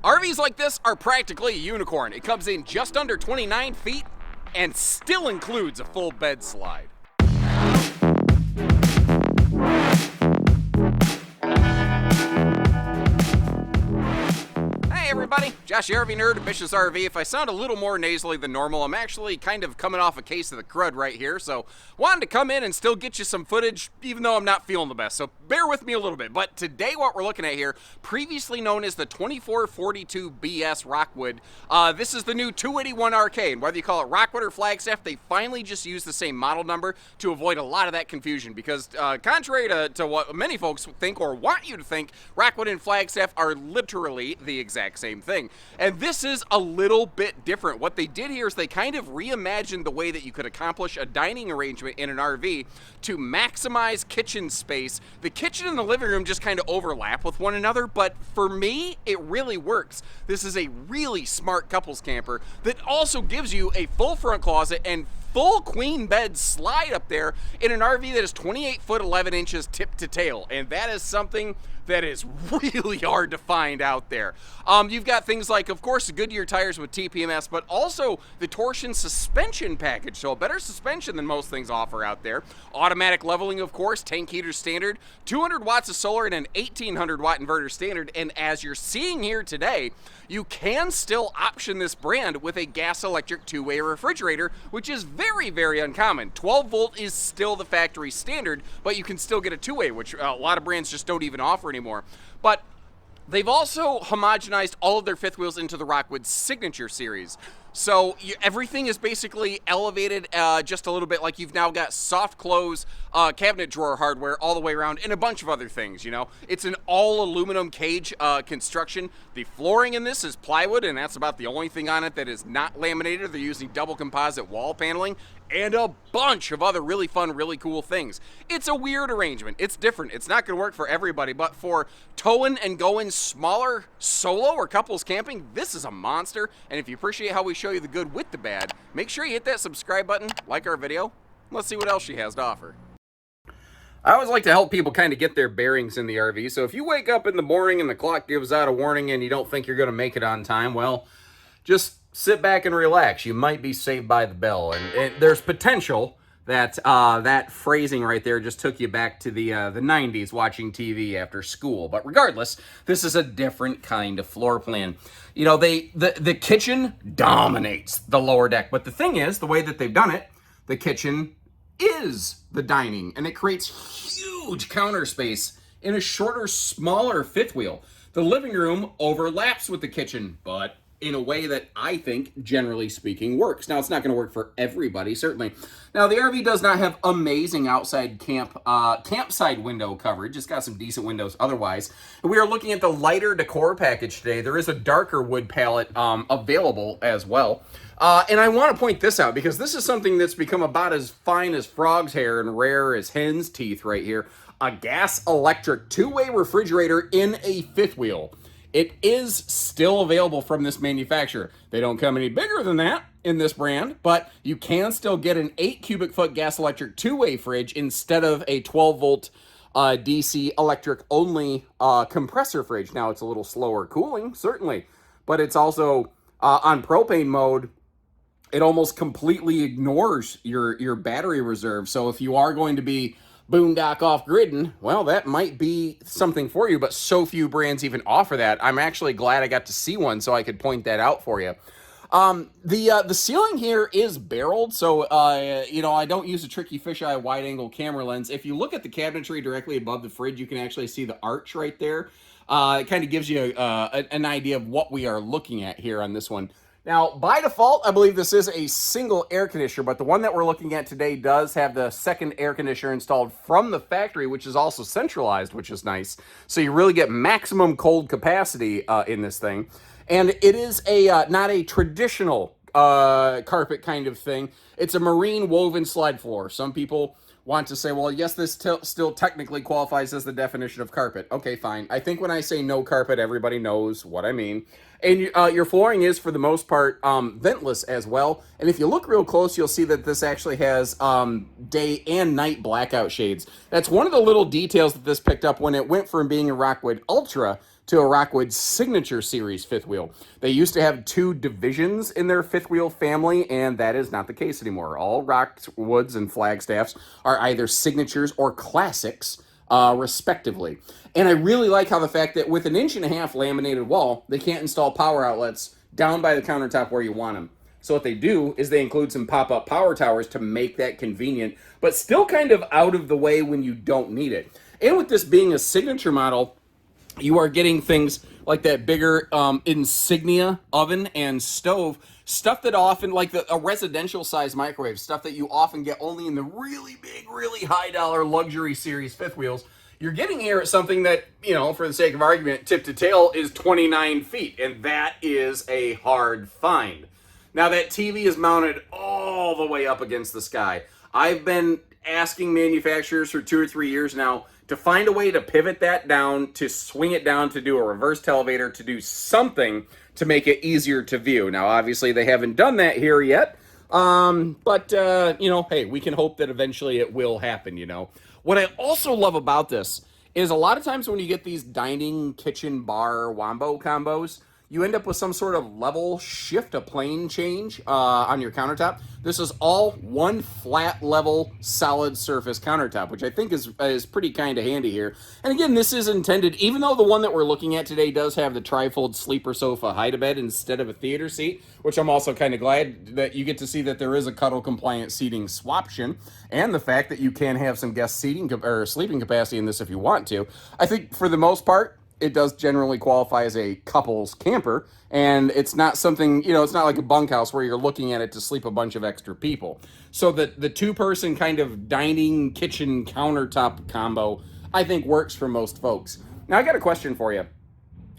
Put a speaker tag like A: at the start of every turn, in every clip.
A: RVs like this are practically a unicorn. It comes in just under 29 feet and still includes a full bed slide. Hey everybody, Josh the RV Nerd, Bish's RV. If I sound a little more nasally than normal, I'm actually kind of coming off a case of the crud right here, so wanted to come in and still get you some footage, even though I'm not feeling the best, so bear with me a little bit. But today what we're looking at here, previously known as the 2442BS Rockwood, this is the new 281RK, and whether you call it Rockwood or Flagstaff, they finally just use the same model number to avoid a lot of that confusion, because contrary to what many folks think or want you to think, Rockwood and Flagstaff are literally the exact same thing. And this is a little bit different. What they did here is they kind of reimagined the way that you could accomplish a dining arrangement in an RV to maximize kitchen space. The kitchen and the living room just kind of overlap with one another, but for me, it really works. This is a really smart couples camper that also gives you a full front closet and full queen bed slide up there in an RV that is 28 foot 11 inches tip to tail, and that is something that is really hard to find out there. You've got things like, of course, the Goodyear tires with TPMS, but also the torsion suspension package, so a better suspension than most things offer out there. Automatic leveling, of course, tank heater standard, 200 watts of solar and an 1800 watt inverter standard, and as you're seeing here today, you can still option this brand with a gas electric two-way refrigerator, which is very, very uncommon. 12 volt is still the factory standard, but you can still get a two-way, which a lot of brands just don't even offer anymore. But they've also homogenized all of their fifth wheels into the Rockwood Signature series. So everything is basically elevated just a little bit, like you've now got soft close cabinet drawer hardware all the way around and a bunch of other things, you know. It's an all aluminum cage construction. The flooring in this is plywood, and that's about the only thing on it that is not laminated. They're using double composite wall paneling and a bunch of other really fun, really cool things. It's a weird arrangement. It's different. It's not going to work for everybody, but for towing and going smaller solo or couples camping, this is a monster. And if you appreciate how we show you the good with the bad, make sure you hit that subscribe button, like our video. Let's see what else she has to offer. I always like to help people kind of get their bearings in the RV. So if you wake up in the morning and the clock gives out a warning and you don't think you're going to make it on time, well, just sit back and relax. You might be saved by the bell. And there's potential that that phrasing right there just took you back to the 90s watching TV after school. But regardless, this is a different kind of floor plan. You know, the kitchen dominates the lower deck. But the thing is, the way that they've done it, the kitchen is the dining. And it creates huge counter space in a shorter, smaller fifth wheel. The living room overlaps with the kitchen, but in a way that I think, generally speaking, works. Now, it's not going to work for everybody, certainly. Now, the RV does not have amazing outside campsite window coverage. It's got some decent windows otherwise. And we are looking at the lighter decor package today. There is a darker wood palette available as well. And I want to point this out because this is something that's become about as fine as frog's hair and rare as hen's teeth right here. A gas electric two-way refrigerator in a fifth wheel. It is still available from this manufacturer. They don't come any bigger than that in this brand, but you can still get an 8 cubic foot gas electric two-way fridge instead of a 12 volt DC electric only compressor fridge. Now it's a little slower cooling, certainly, but it's also on propane mode. It almost completely ignores your battery reserve. So if you are going to be boondock off-gridding, well, that might be something for you, but so few brands even offer that. I'm actually glad I got to see one so I could point that out for you. The ceiling here is barreled, so, you know, I don't use a tricky fisheye wide-angle camera lens. If you look at the cabinetry directly above the fridge, you can actually see the arch right there. It kind of gives you an idea of what we are looking at here on this one. Now, by default, I believe this is a single air conditioner, but the one that we're looking at today does have the second air conditioner installed from the factory, which is also centralized, which is nice. So you really get maximum cold capacity in this thing. And it is not a traditional carpet kind of thing. It's a marine woven slide floor. Some people want to say, well, yes, this still technically qualifies as the definition of carpet. Okay, fine. I think when I say no carpet, everybody knows what I mean. And your flooring is, for the most part, ventless as well. And if you look real close, you'll see that this actually has day and night blackout shades. That's one of the little details that this picked up when it went from being a Rockwood Ultra to a Rockwood Signature Series fifth wheel. They used to have 2 divisions in their fifth wheel family, and that is not the case anymore. All Rockwoods and Flagstaffs are either signatures or classics, respectively. And I really like how the fact that with an 1.5 inch laminated wall, they can't install power outlets down by the countertop where you want them. So what they do is they include some pop-up power towers to make that convenient, but still kind of out of the way when you don't need it. And with this being a signature model, you are getting things like that bigger insignia oven and stove, stuff that often, like a residential size microwave, stuff that you often get only in the really big, really high dollar luxury series fifth wheels. You're getting here at something that, you know, for the sake of argument, tip to tail is 29 feet, and that is a hard find. Now that TV is mounted all the way up against the sky. I've been asking manufacturers for 2 or 3 years now to find a way to pivot that down, to swing it down, to do a reverse televator, to do something to make it easier to view. Now, obviously, they haven't done that here yet, but you know, hey, we can hope that eventually it will happen, you know. What I also love about this is a lot of times when you get these dining, kitchen, bar, wombo combos, you end up with some sort of level shift, a plane change on your countertop. This is all one flat level solid surface countertop, which I think is pretty kind of handy here. And again, this is intended, even though the one that we're looking at today does have the trifold sleeper sofa hide-a-bed instead of a theater seat, which I'm also kind of glad that you get to see that there is a cuddle compliant seating swaption, and the fact that you can have some guest seating or sleeping capacity in this if you want to. I think for the most part, it does generally qualify as a couple's camper, and it's not something, you know, it's not like a bunkhouse where you're looking at it to sleep a bunch of extra people. So the 2-person kind of dining kitchen countertop combo, I think, works for most folks. Now, I got a question for you.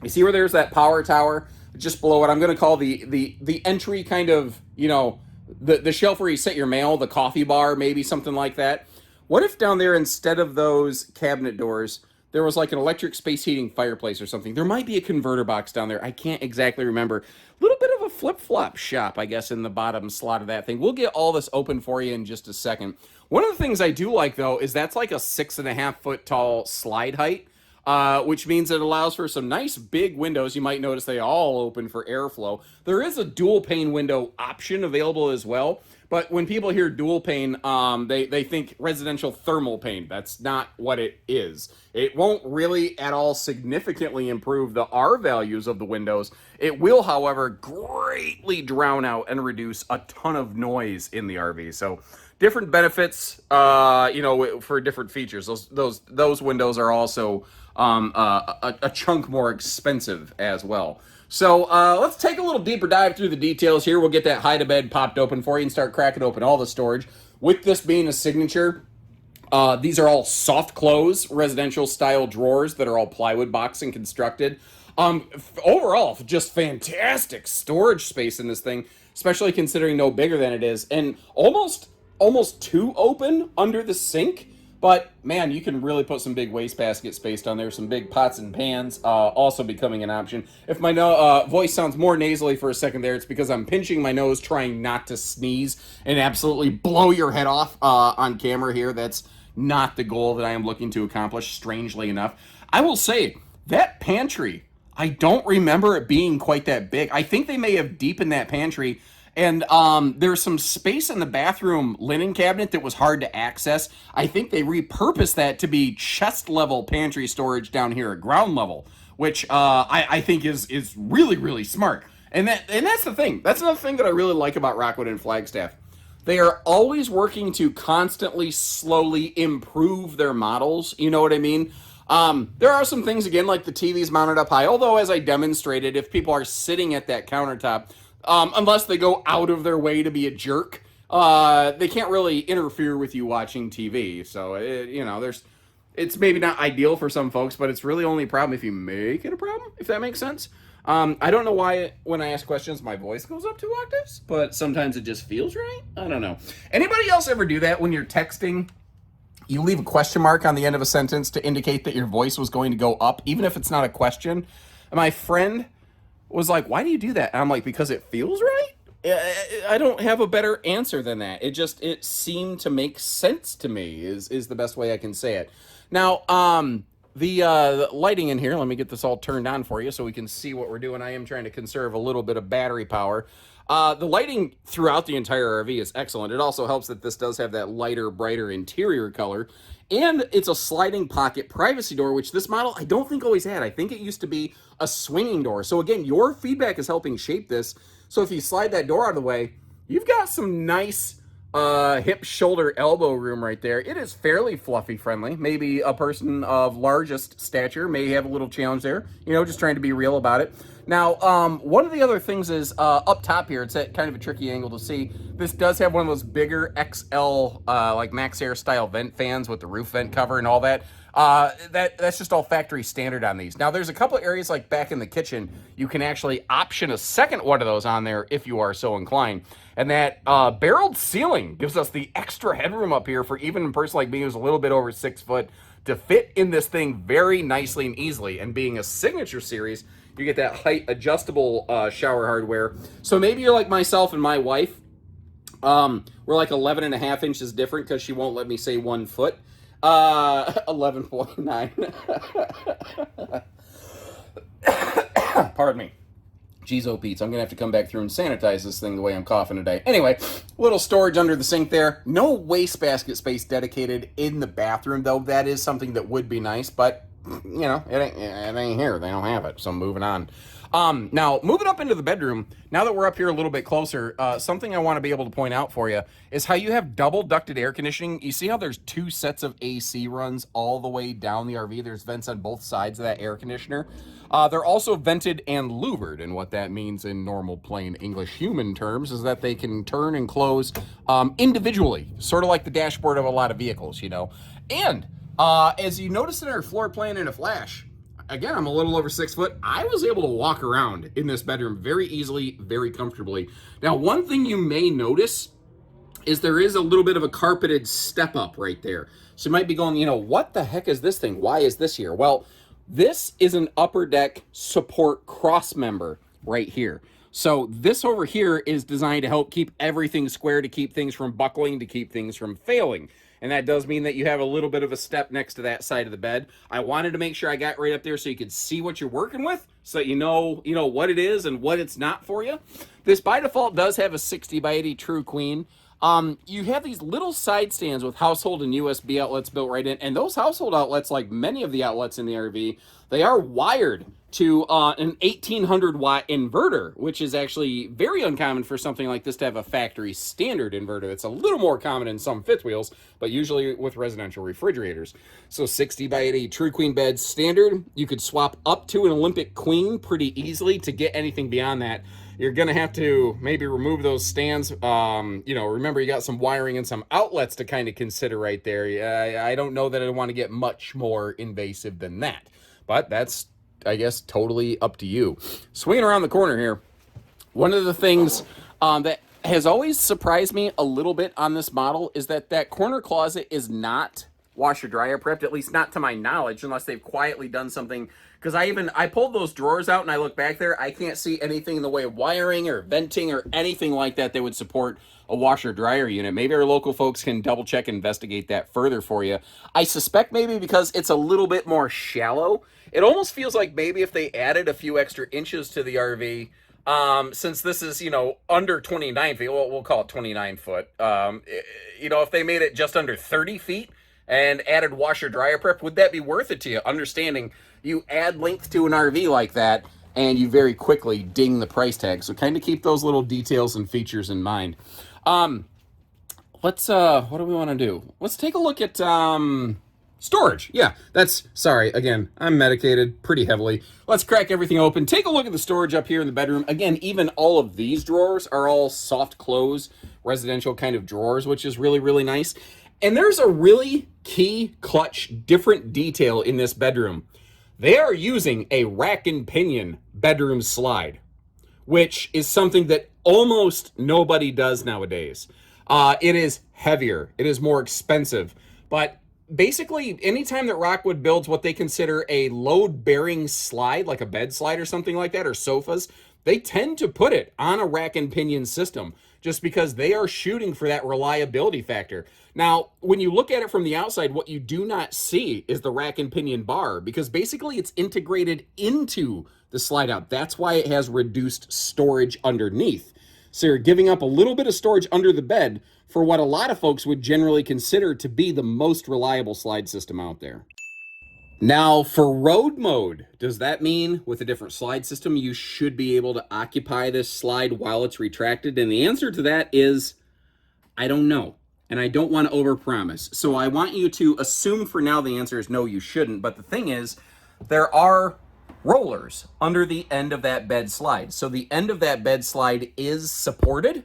A: You see where there's that power tower just below it? I'm going to call the entry kind of, you know, the shelf where you set your mail, the coffee bar, maybe something like that. What if down there, instead of those cabinet doors, there was like an electric space heating fireplace or something? There might be a converter box down there. I can't exactly remember. A little bit of a flip-flop shop, I guess, in the bottom slot of that thing. We'll get all this open for you in just a second. One of the things I do like, though, is that's like a 6.5 foot tall slide height, which means it allows for some nice big windows. You might notice they all open for airflow. There is a dual pane window option available as well. But when people hear dual pane, they think residential thermal pane. That's not what it is. It won't really at all significantly improve the R values of the windows. It will, however, greatly drown out and reduce a ton of noise in the RV. So different benefits, you know, for different features. Those windows are also a chunk more expensive as well. So let's take a little deeper dive through the details here. We'll get that hide-a-bed popped open for you and start cracking open all the storage. With this being a signature, these are all soft close residential style drawers that are all plywood box and constructed. Overall, just fantastic storage space in this thing, especially considering no bigger than it is, and almost too open under the sink. But, man, you can really put some big wastebasket space down there, some big pots and pans also becoming an option. If my voice sounds more nasally for a second there, it's because I'm pinching my nose trying not to sneeze and absolutely blow your head off on camera here. That's not the goal that I am looking to accomplish, strangely enough. I will say, that pantry, I don't remember it being quite that big. I think they may have deepened that pantry. And there's some space in the bathroom linen cabinet that was hard to access. I think they repurposed that to be chest-level pantry storage down here at ground level, which I think is really, really smart. And that's the thing. That's another thing that I really like about Rockwood and Flagstaff. They are always working to constantly, slowly improve their models. You know what I mean? There are some things, again, like the TV's mounted up high. Although, as I demonstrated, if people are sitting at that countertop, unless they go out of their way to be a jerk, they can't really interfere with you watching TV. So, you know, it's maybe not ideal for some folks, but it's really only a problem if you make it a problem, if that makes sense. I don't know why when I ask questions, my voice goes up 2 octaves, but sometimes it just feels right. I don't know. Anybody else ever do that when you're texting? You leave a question mark on the end of a sentence to indicate that your voice was going to go up, even if it's not a question. And my friend was like, why do you do that? And I'm like, because it feels right? I don't have a better answer than that. It seemed to make sense to me is the best way I can say it. Now, The lighting in here, let me get this all turned on for you so we can see what we're doing. I am trying to conserve a little bit of battery power. The lighting throughout the entire RV is excellent. It also helps that this does have that lighter, brighter interior color. And it's a sliding pocket privacy door, which this model I don't think always had. I think it used to be a swinging door. So again, your feedback is helping shape this. So if you slide that door out of the way, you've got some nice hip, shoulder, elbow room right there. It is fairly fluffy friendly. Maybe a person of largest stature may have a little challenge there. You know, just trying to be real about it. Now, one of the other things is up top here, it's at kind of a tricky angle to see. This does have one of those bigger XL, like Max Air style vent fans with the roof vent cover and all that. That's just all factory standard on these. Now, there's a couple areas like back in the kitchen, you can actually option a second one of those on there if you are so inclined. And that barreled ceiling gives us the extra headroom up here for even a person like me who's a little bit over 6 foot to fit in this thing very nicely and easily. And being a signature series, you get that height adjustable shower hardware. So maybe you're like myself and my wife. We're like 11.5 inches different because she won't let me say 1 foot. 11.9. Pardon me. Jeez, oh Pete's, I'm gonna have to come back through and sanitize this thing the way I'm coughing today. Anyway, little storage under the sink there. No wastebasket space dedicated in the bathroom, though. That is something that would be nice, but you know, it ain't here. They don't have it, so I'm moving on. Now, moving up into the bedroom, now that we're up here a little bit closer, something I want to be able to point out for you is how you have double ducted air conditioning. You see how there's 2 sets of AC runs all the way down the RV? There's vents on both sides of that air conditioner. They're also vented and louvered, and what that means in normal, plain English human terms is that they can turn and close individually, sort of like the dashboard of a lot of vehicles, you know. And as you notice in our floor plan in a flash, again, I'm a little over 6 foot. I was able to walk around in this bedroom very easily, very comfortably. Now, one thing you may notice is there is a little bit of a carpeted step up right there. So you might be going, you know, what the heck is this thing? Why is this here? Well, this is an upper deck support cross member right here. So this over here is designed to help keep everything square, to keep things from buckling, to keep things from failing. And that does mean that you have a little bit of a step next to that side of the bed. I wanted to make sure I got right up there so you could see what you're working with, so that you know what it is and what it's not for you. This by default does have a 60 by 80 True Queen. You have these little side stands with household and USB outlets built right in, and those household outlets, like many of the outlets in the RV, they are wired to an 1800 watt inverter, which is actually very uncommon for something like this to have a factory standard inverter. It's a little more common in some fifth wheels, but usually with residential refrigerators. So 60 by 80 True Queen beds standard. You could swap up to an Olympic Queen pretty easily. To get anything beyond that, you're going to have to maybe remove those stands. Remember, you got some wiring and some outlets to kind of consider right there. I don't know that I want to get much more invasive than that, but that's, I guess, totally up to you. Swinging around the corner here, one of the things that has always surprised me a little bit on this model is that corner closet is not washer dryer prepped, at least not to my knowledge, unless they've quietly done something. Because I pulled those drawers out and I look back there, I can't see anything in the way of wiring or venting or anything like that that would support a washer dryer unit. Maybe our local folks can double check and investigate that further for you. I suspect maybe because it's a little bit more shallow, it almost feels like maybe if they added a few extra inches to the RV, since this is, under 29 feet, well, we'll call it 29 foot, if they made it just under 30 feet and added washer dryer prep, would that be worth it to you? Understanding you add length to an RV like that and you very quickly ding the price tag. So kind of keep those little details and features in mind. What do we want to do? Let's take a look at, storage. Yeah, sorry, again, I'm medicated pretty heavily. Let's crack everything open. Take a look at the storage up here in the bedroom. Again, even all of these drawers are all soft close residential kind of drawers, which is really, really nice. And there's a really key, clutch, different detail in this bedroom. They are using a rack and pinion bedroom slide, which is something that almost nobody does nowadays. It is heavier. It is more expensive. But basically, anytime that Rockwood builds what they consider a load-bearing slide, like a bed slide or something like that, or sofas, they tend to put it on a rack and pinion system.
B: just because they are shooting for that reliability factor. Now, when you look at it from the outside, what you do not see is the rack and pinion bar, because basically it's integrated into the slide out. That's why it has reduced storage underneath. So you're giving up a little bit of storage under the bed for what a lot of folks would generally consider to be the most reliable slide system out there. Now, for road mode, does that mean with a different slide system, you should be able to occupy this slide while it's retracted? And the answer to that is, I don't know. And I don't want to overpromise. So I want you to assume for now the answer is no, you shouldn't. But the thing is, there are rollers under the end of that bed slide. So the end of that bed slide is supported.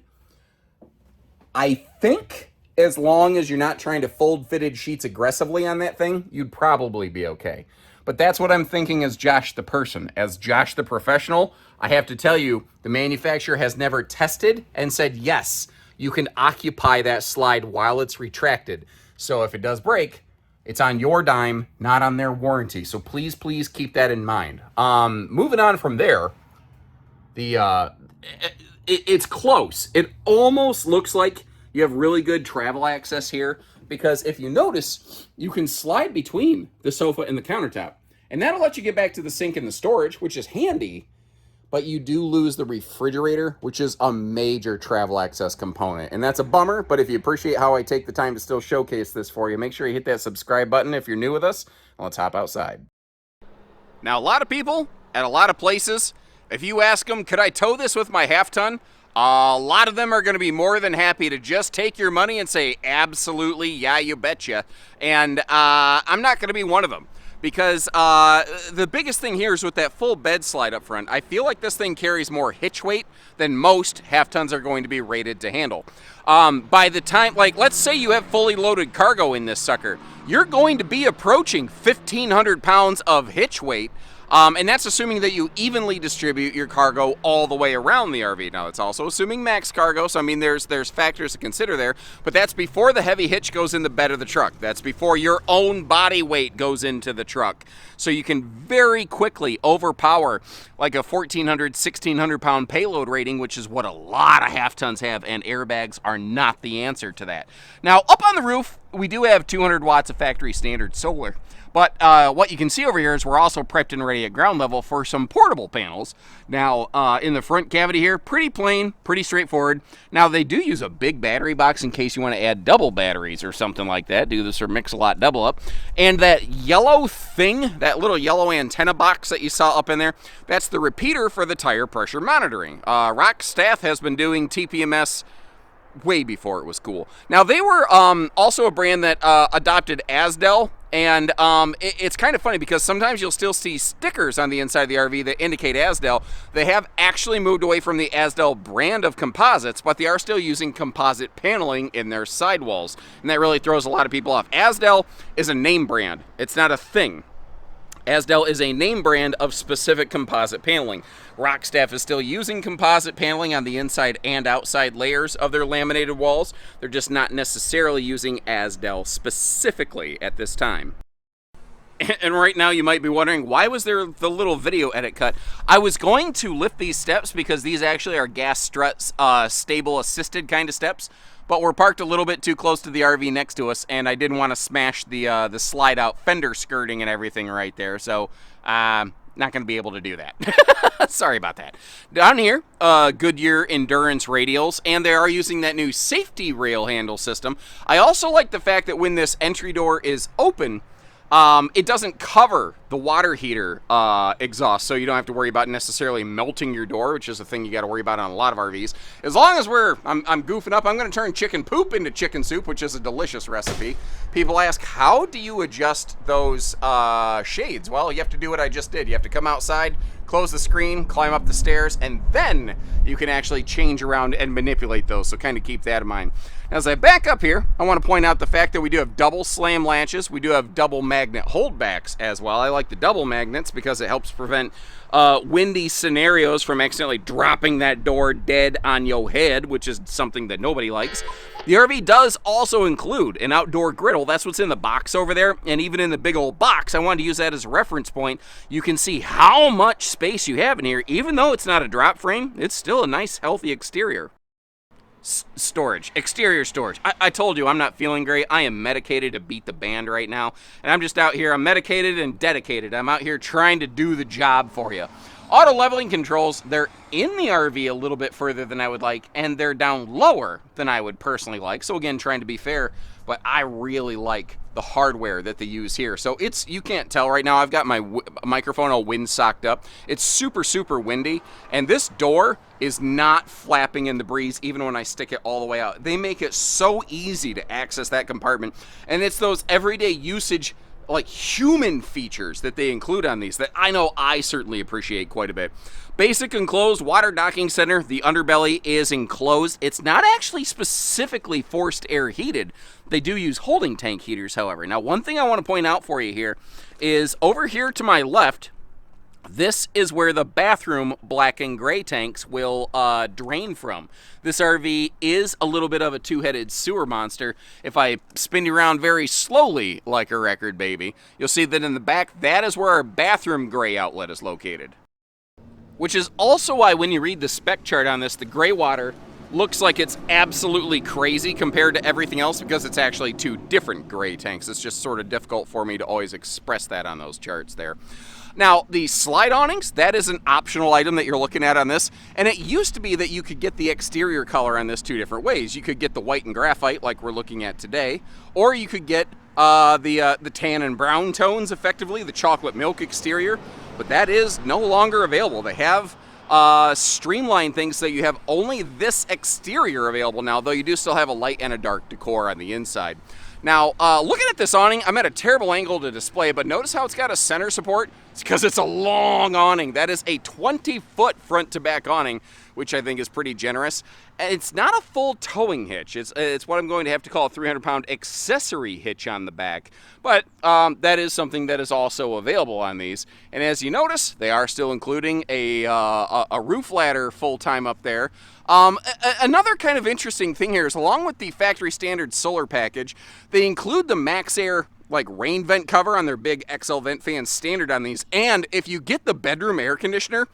B: I think as long as you're not trying to fold fitted sheets aggressively on that thing, you'd probably be okay. But that's what I'm thinking as Josh the person. As Josh the professional, I have to tell you, the manufacturer has never tested and said, yes, you can occupy that slide while it's retracted. So if it does break, it's on your dime, not on their warranty. So please, please keep that in mind. Moving on from there, it's close. It almost looks like you have really good travel access here, because if you notice, you can slide between the sofa and the countertop. And that'll let you get back to the sink and the storage, which is handy, but you do lose the refrigerator, which is a major travel access component. And that's a bummer, but if you appreciate how I take the time to still showcase this for you, make sure you hit that subscribe button if you're new with us, and let's hop outside.
A: Now, a lot of people at a lot of places, if you ask them, could I tow this with my half-ton? A lot of them are going to be more than happy to just take your money and say, absolutely, yeah, you betcha. And I'm not going to be one of them, because the biggest thing here is with that full bed slide up front, I feel like this thing carries more hitch weight than most half-tons are going to be rated to handle. By the time, like, let's say you have fully loaded cargo in this sucker, you're going to be approaching 1,500 pounds of hitch weight. And that's assuming that you evenly distribute your cargo all the way around the RV. Now, it's also assuming max cargo, so I mean, there's factors to consider there, but that's before the heavy hitch goes in the bed of the truck. That's before your own body weight goes into the truck. So you can very quickly overpower like a 1,400, 1,600 pound payload rating, which is what a lot of half-tons have, and airbags are not the answer to that. Now, up on the roof, we do have 200 watts of factory standard solar. But what you can see over here is we're also prepped and ready at ground level for some portable panels. Now, in the front cavity here, pretty plain, pretty straightforward. Now, they do use a big battery box in case you want to add double batteries or something like that. Do this or Mix-a-Lot double up. And that yellow thing, that little yellow antenna box that you saw up in there, that's the repeater for the tire pressure monitoring. Rockstaff has been doing TPMS way before it was cool. Now, they were also a brand that adopted Asdel, and it's kind of funny because sometimes you'll still see stickers on the inside of the RV that indicate Asdel. They have actually moved away from the Asdel brand of composites, but they are still using composite paneling in their sidewalls, and that really throws a lot of people off. Asdel is a name brand. It's not a thing. Asdel is a name brand of specific composite paneling. Rockstaff is still using composite paneling on the inside and outside layers of their laminated walls. They're just not necessarily using Asdel specifically at this time. And right now you might be wondering, why was there the little video edit cut? I was going to lift these steps because these actually are gas strut stable assisted kind of steps, but we're parked a little bit too close to the RV next to us, and I didn't want to smash the slide out fender skirting and everything right there, so not going to be able to do that. Sorry about that. Down here, Goodyear Endurance radials, and they are using that new safety rail handle system. I also like the fact that when this entry door is open, it doesn't cover the water heater exhaust, so you don't have to worry about necessarily melting your door, which is a thing you got to worry about on a lot of RVs. As long as I'm goofing up, I'm going to turn chicken poop into chicken soup, which is a delicious recipe. People ask, how do you adjust those shades? Well, you have to do what I just did. You have to come outside, close the screen, climb up the stairs, and then you can actually change around and manipulate those, so kind of keep that in mind. As I back up here, I want to point out the fact that we do have double slam latches. We do have double magnet holdbacks as well. I like the double magnets because it helps prevent windy scenarios from accidentally dropping that door dead on your head, which is something that nobody likes. The RV does also include an outdoor griddle. That's what's in the box over there. And even in the big old box, I wanted to use that as a reference point. You can see how much space you have in here. Even though it's not a drop frame, it's still a nice, healthy exterior. Storage, exterior storage. I told you I'm not feeling great. I am medicated to beat the band right now, and I'm just out here. I'm medicated and dedicated. I'm out here trying to do the job for you. Auto leveling controls, they're in the RV a little bit further than I would like, and they're down lower than I would personally like. So again, trying to be fair, but I really like the hardware that they use here. So it's, you can't tell right now, I've got my microphone all wind socked up. It's super, super windy, and this door is not flapping in the breeze even when I stick it all the way out. They make it so easy to access that compartment, and it's those everyday usage like human features that they include on these that I know I certainly appreciate quite a bit. Basic enclosed water docking center. The underbelly is enclosed. It's not actually specifically forced air heated. They do use holding tank heaters, however. Now, one thing I want to point out for you here is over here to my left, this is where the bathroom black and gray tanks will drain from. This RV is a little bit of a two-headed sewer monster. If I spin you around very slowly like a record baby, you'll see that in the back, that is where our bathroom gray outlet is located. Which is also why when you read the spec chart on this, the gray water looks like it's absolutely crazy compared to everything else because it's actually two different gray tanks. It's just sort of difficult for me to always express that on those charts there. Now, the slide awnings, that is an optional item that you're looking at on this, and it used to be that you could get the exterior color on this two different ways. You could get the white and graphite like we're looking at today, or you could get the tan and brown tones, effectively, the chocolate milk exterior, but that is no longer available. They have streamlined things so you have only this exterior available now, though you do still have a light and a dark decor on the inside. Now, looking at this awning, I'm at a terrible angle to display, but notice how it's got a center support? It's because it's a long awning. That is a 20-foot front-to-back awning, which I think is pretty generous. And it's not a full towing hitch. It's what I'm going to have to call a 300-pound accessory hitch on the back. But that is something that is also available on these. And as you notice, they are still including a roof ladder full-time up there. Another kind of interesting thing here is along with the factory standard solar package, they include the Max Air like rain vent cover on their big XL vent fans standard on these. And if you get the bedroom air conditioner,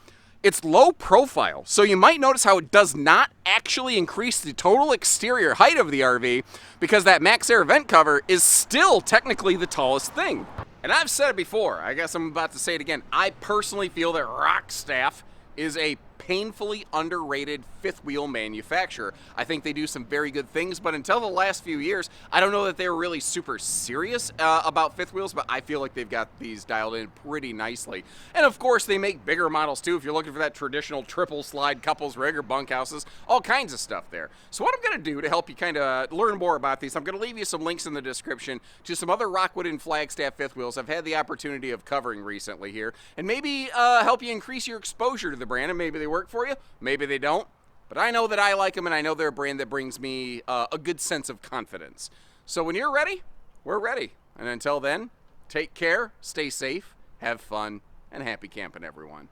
A: it's low profile. So you might notice how it does not actually increase the total exterior height of the RV because that Max Air vent cover is still technically the tallest thing. And I've said it before, I guess I'm about to say it again. I personally feel that Rockstaff is a painfully underrated fifth wheel manufacturer. I think they do some very good things, but until the last few years, I don't know that they were really super serious about fifth wheels, but I feel like they've got these dialed in pretty nicely. And of course, they make bigger models too. If you're looking for that traditional triple slide couples rig or bunkhouses, all kinds of stuff there. So what I'm gonna do to help you kind of learn more about these, I'm gonna leave you some links in the description to some other Rockwood and Flagstaff fifth wheels I've had the opportunity of covering recently here, and maybe help you increase your exposure to the brand, and maybe they work for you, maybe they don't. But I know that I like them, and I know they're a brand that brings me a good sense of confidence. So when you're ready, we're ready. And until then, take care, stay safe, have fun, and happy camping, everyone.